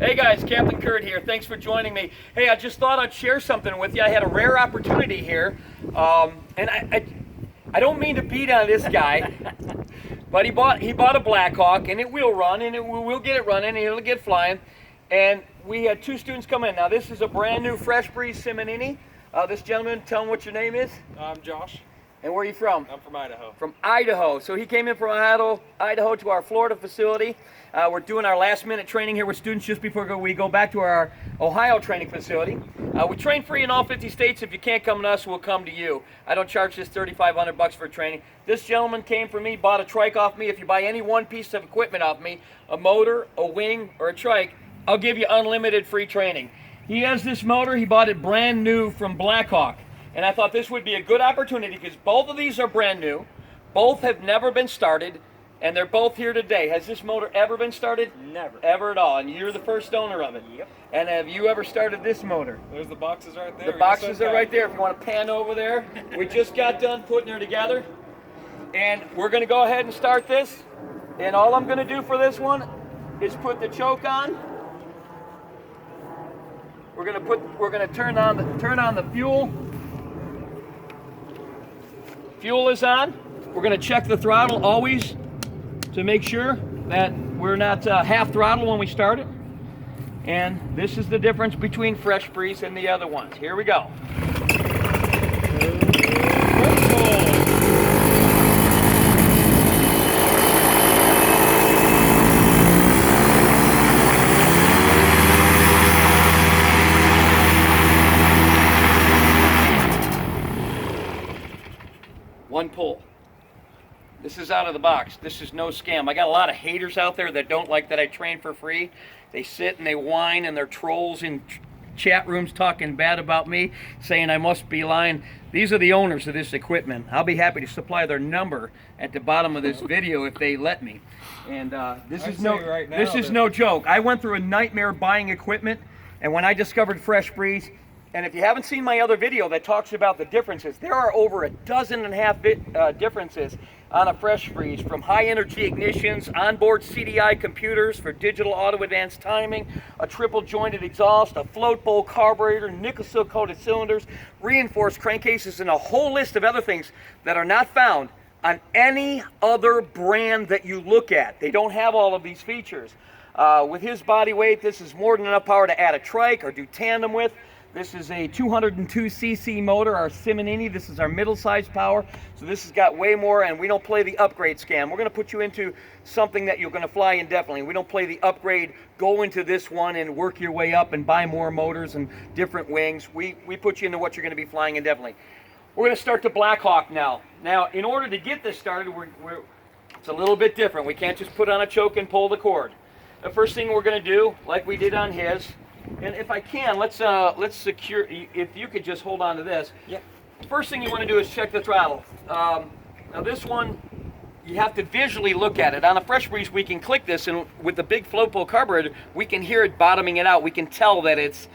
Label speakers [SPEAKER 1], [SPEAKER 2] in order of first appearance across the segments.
[SPEAKER 1] Hey guys, Captain Kurt here. Thanks for joining me. Hey, I just thought I'd share something with you. I had a rare opportunity here, and I don't mean to beat on this guy, but he bought a Blackhawk, and it will run, and we'll get it running, and it'll get flying. And we had two students come in. Now this is a brand new Fresh Breeze Simonini. This gentleman, tell him what your name is.
[SPEAKER 2] I'm Josh.
[SPEAKER 1] And where are you from?
[SPEAKER 2] I'm from Idaho.
[SPEAKER 1] From Idaho. So he came in from Idaho to our Florida facility. We're doing our last minute training here with students just before we go back to our Ohio training facility. We train free in all 50 states. If you can't come to us, we'll come to you. I don't charge this $3,500 for training. This gentleman came from me, bought a trike off me. If you buy any one piece of equipment off me, a motor, a wing, or a trike, I'll give you unlimited free training. He has this motor. He bought it brand new from Blackhawk. And I thought this would be a good opportunity because both of these are brand new. Both have never been started, and they're both here today. Has this motor ever been started?
[SPEAKER 2] Never.
[SPEAKER 1] Ever at all. And you're the first owner of it.
[SPEAKER 2] Yep.
[SPEAKER 1] And have you ever started this motor?
[SPEAKER 2] There's the boxes right there.
[SPEAKER 1] The boxes are right there. If you want to pan over there. We just got done putting her together. And we're going to go ahead and start this. And all I'm going to do for this one is put the choke on. We're going to turn on the fuel. Fuel is on. We're going to check the throttle always to make sure that we're not half throttle when we start it. And this is the difference between Fresh Breeze and the other ones. Here we go. One pull. This is out of the box. This is no scam. I got a lot of haters out there that don't like that I train for free. They sit and they whine and they're trolls in chat rooms talking bad about me, saying I must be lying. These are the owners of this equipment. I'll be happy to supply their number at the bottom of this video if they let me. And this is no joke. I went through a nightmare buying equipment, and when I discovered Fresh Breeze, and if you haven't seen my other video that talks about the differences, there are over 12.5 differences on a Fresh Breeze, from high energy ignitions, onboard CDI computers for digital auto advanced timing, a triple jointed exhaust, a float bowl carburetor, nickel silk coated cylinders, reinforced crankcases, and a whole list of other things that are not found on any other brand that you look at. They don't have all of these features. With his body weight, this is more than enough power to add a trike or do tandem with. This is a 202cc motor, our Simonini. This is our middle-sized power, so this has got way more, and we don't play the upgrade scam. We're going to put you into something that you're going to fly indefinitely. We don't play the upgrade, go into this one and work your way up and buy more motors and different wings. We put you into what you're going to be flying indefinitely. We're going to start the Blackhawk now. Now, in order to get this started, it's a little bit different. We can't just put on a choke and pull the cord. The first thing we're going to do, like we did on his, and if I can, let's secure. If you could just hold on to this.
[SPEAKER 2] Yep.
[SPEAKER 1] First thing you want to do is check the throttle. Now this one, you have to visually look at it. On a Fresh Breeze, we can click this, and with the big float bowl carburetor, we can hear it bottoming it out. We can tell that it's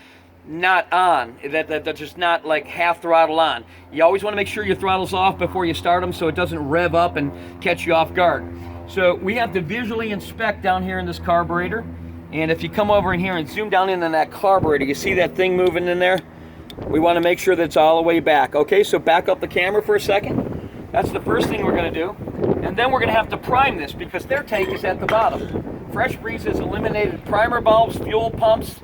[SPEAKER 1] not on, that's just not like half throttle on. You always want to make sure your throttle's off before you start them, so it doesn't rev up and catch you off guard. So we have to visually inspect down here in this carburetor. And if you come over in here and zoom down in on that carburetor, you see that thing moving in there? We want to make sure that it's all the way back. Okay, so back up the camera for a second. That's the first thing we're going to do. And then we're going to have to prime this because their tank is at the bottom. Fresh Breeze has eliminated primer bulbs, fuel pumps,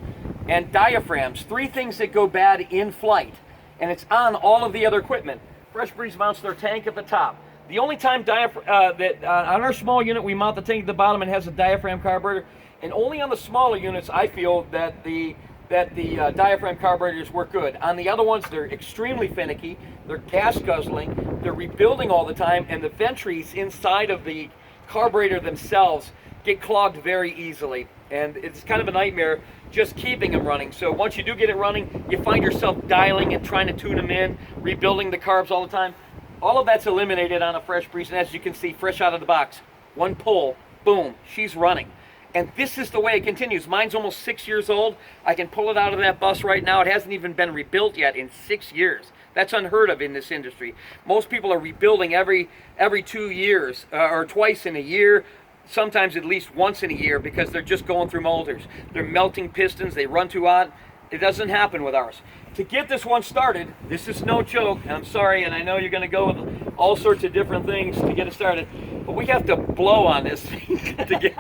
[SPEAKER 1] and diaphragms. 3 things that go bad in flight. And it's on all of the other equipment. Fresh Breeze mounts their tank at the top. The only time on our small unit we mount the tank at the bottom and has a diaphragm carburetor, and only on the smaller units I feel that the diaphragm carburetors work good. On the other ones, they're extremely finicky, they're gas guzzling, they're rebuilding all the time, and the ventries inside of the carburetor themselves get clogged very easily. And it's kind of a nightmare just keeping them running. So once you do get it running, you find yourself dialing and trying to tune them in, rebuilding the carbs all the time. All of that's eliminated on a Fresh Breeze, and as you can see, fresh out of the box, one pull, boom, she's running. And this is the way it continues. Mine's almost 6 years old. I can pull it out of that bus right now. It hasn't even been rebuilt yet in 6 years. That's unheard of in this industry. Most people are rebuilding every 2 years or twice in a year. sometimes at least once in a year because they're just going through molders. They're melting pistons, they run too hot. It doesn't happen with ours. To get this one started, this is no joke, and I'm sorry, and I know you're going to go with all sorts of different things to get it started, but we have to blow on this thing to get.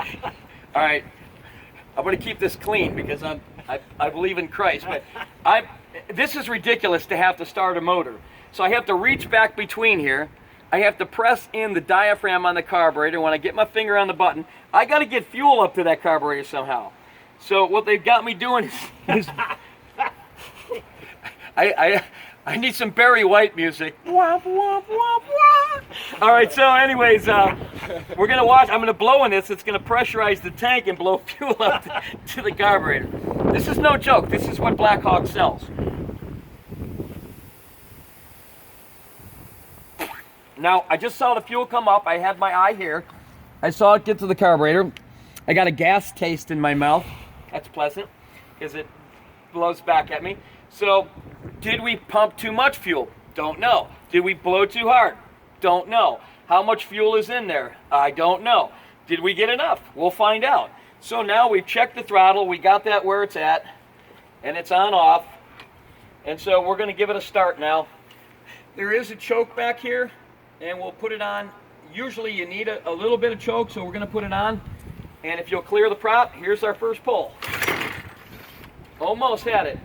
[SPEAKER 1] All right, I'm going to keep this clean because I believe in Christ, but this is ridiculous to have to start a motor. So I have to reach back between here. I have to press in the diaphragm on the carburetor. When I get my finger on the button, I got to get fuel up to that carburetor somehow. So what they've got me doing is I need some Barry White music. Womp, womp, womp, womp. All right, so anyways, we're going to watch. I'm going to blow in this. It's going to pressurize the tank and blow fuel up to the carburetor. This is no joke. This is what Blackhawk sells. Now, I just saw the fuel come up. I had my eye here. I saw it get to the carburetor. I got a gas taste in my mouth. That's pleasant because it blows back at me. So, did we pump too much fuel? Don't know. Did we blow too hard? Don't know. How much fuel is in there? I don't know. Did we get enough? We'll find out. So now we've checked the throttle. We got that where it's at, and it's on off. And so we're going to give it a start now. There is a choke back here, and we'll put it on. Usually you need a little bit of choke, so we're going to put it on. And if you'll clear the prop, here's our first pull. Almost had it.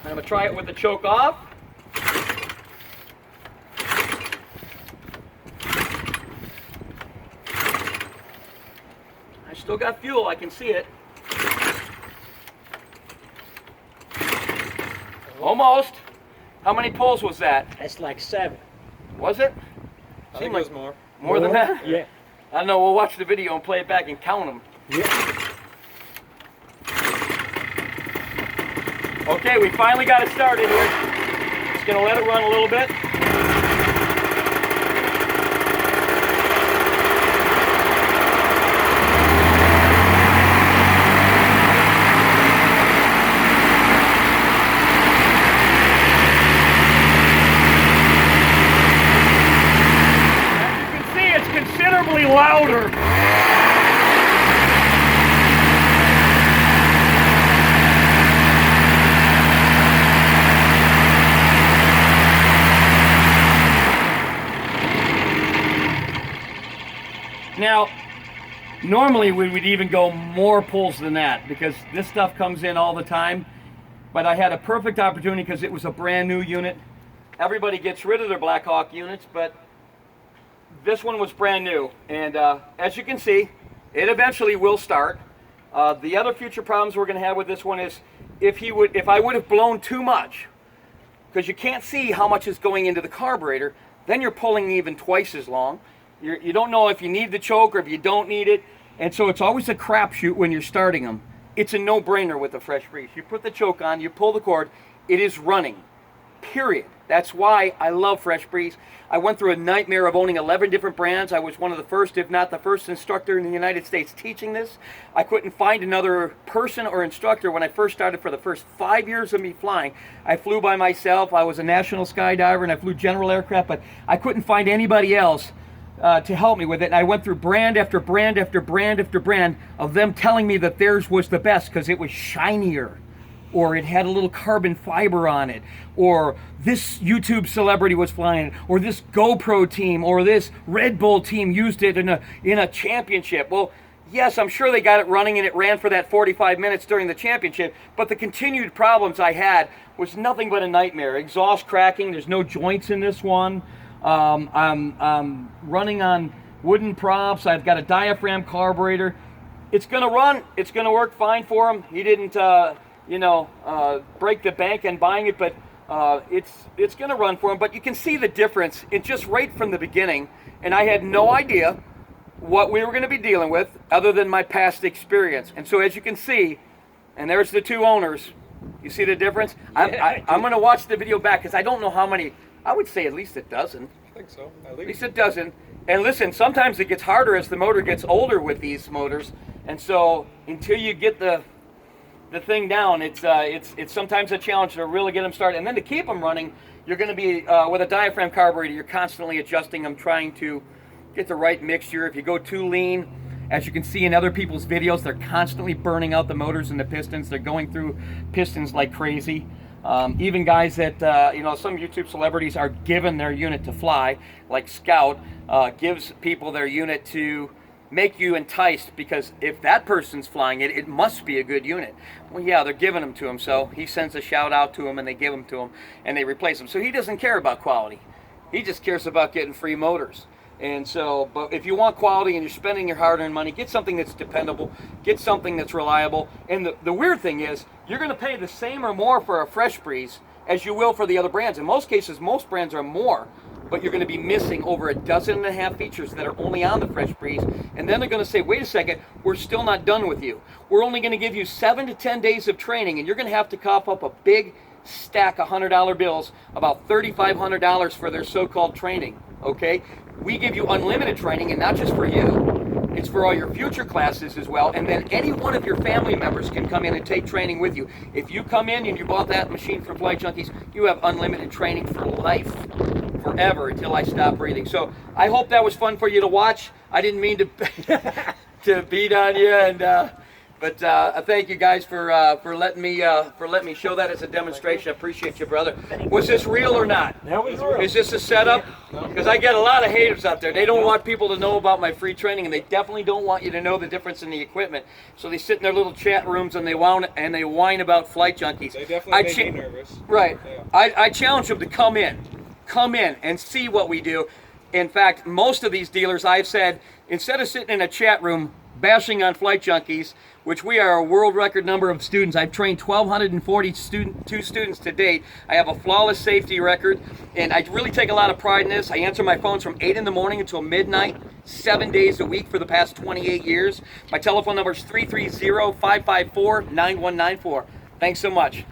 [SPEAKER 1] I'm going to try it with the choke off. I still got fuel, I can see it. Almost. How many pulls was that?
[SPEAKER 2] That's like 7.
[SPEAKER 1] Was it?
[SPEAKER 3] I think it was more.
[SPEAKER 1] More than that?
[SPEAKER 2] Yeah.
[SPEAKER 1] I don't know, we'll watch the video and play it back and count them.
[SPEAKER 2] Yeah.
[SPEAKER 1] Okay, we finally got it started here. Just gonna let it run a little bit. Considerably louder. Now, normally we would even go more pulls than that because this stuff comes in all the time, but I had a perfect opportunity because it was a brand new unit. Everybody gets rid of their Blackhawk units, but this one was brand new, and as you can see, it eventually will start. The other future problems we're going to have with this one is if I would have blown too much, because you can't see how much is going into the carburetor, then you're pulling even twice as long. You don't know if you need the choke or if you don't need it, and so it's always a crapshoot when you're starting them. It's a no-brainer with the fresh breeze. You put the choke on, you pull the cord, it is running. Period. That's why I love Fresh Breeze. I went through a nightmare of owning 11 different brands. I was one of the first, if not the first instructor in the United States teaching this. I couldn't find another person or instructor when I first started. For the first 5 years of me flying, I flew by myself. I was a national skydiver and I flew general aircraft, but I couldn't find anybody else to help me with it. And I went through brand after brand after brand after brand of them telling me that theirs was the best because it was shinier, or it had a little carbon fiber on it, or this YouTube celebrity was flying it, or this GoPro team, or this Red Bull team used it in a championship. Well, yes, I'm sure they got it running and it ran for that 45 minutes during the championship, but the continued problems I had was nothing but a nightmare. Exhaust cracking, there's no joints in this one. I'm running on wooden props. I've got a diaphragm carburetor. It's gonna run, it's gonna work fine for him. He didn't break the bank and buying it, but it's going to run for him. But you can see the difference just right from the beginning, and I had no idea what we were going to be dealing with other than my past experience. And so as you can see, and there's the two owners, you see the difference?
[SPEAKER 2] Yeah,
[SPEAKER 1] I'm going to watch the video back because I don't know how many. I would say at least a dozen.
[SPEAKER 3] I think so.
[SPEAKER 1] At least a dozen. And listen, sometimes it gets harder as the motor gets older with these motors, and so until you get the the thing down, it's sometimes a challenge to really get them started. And then to keep them running, you're going to be, with a diaphragm carburetor, you're constantly adjusting them, trying to get the right mixture. If you go too lean, as you can see in other people's videos, they're constantly burning out the motors and the pistons. They're going through pistons like crazy. Even guys that, some YouTube celebrities are given their unit to fly, like Scout, gives people their unit to make you enticed, because if that person's flying it, it must be a good unit. Well, yeah, they're giving them to him, so he sends a shout out to him and they give them to him and they replace them. So he doesn't care about quality. He just cares about getting free motors. And so, but if you want quality and you're spending your hard-earned money, get something that's dependable, get something that's reliable. And the weird thing is, you're going to pay the same or more for a Fresh Breeze as you will for the other brands. In most cases, most brands are more, but you're going to be missing over 12.5 features that are only on the Fresh Breeze. And then they're going to say, wait a second, we're still not done with you. We're only going to give you 7 to 10 days of training, and you're going to have to cough up a big stack of $100 bills, about $3,500 for their so-called training, okay? We give you unlimited training, and not just for you. It's for all your future classes as well, and then any one of your family members can come in and take training with you. If you come in and you bought that machine from Flight Junkies, you have unlimited training for life, forever, until I stop breathing. So I hope that was fun for you to watch. I didn't mean to to beat on you, and but thank you guys for letting me show that as a demonstration. I appreciate you, brother. Was this real or not?
[SPEAKER 2] That was real.
[SPEAKER 1] Is this a setup? Because I get a lot of haters out there. They don't want people to know about my free training, and they definitely don't want you to know the difference in the equipment. So they sit in their little chat rooms and they whine about Flight Junkies.
[SPEAKER 3] They definitely make me nervous.
[SPEAKER 1] Right.
[SPEAKER 3] Yeah.
[SPEAKER 1] I challenge them to come in and see what we do. In fact, most of these dealers, I've said, instead of sitting in a chat room bashing on Flight Junkies, which we are a world record number of students. I've trained 1,242 students to date. I have a flawless safety record, and I really take a lot of pride in this. I answer my phones from 8 in the morning until midnight, 7 days a week for the past 28 years. My telephone number is 330-554-9194. Thanks so much.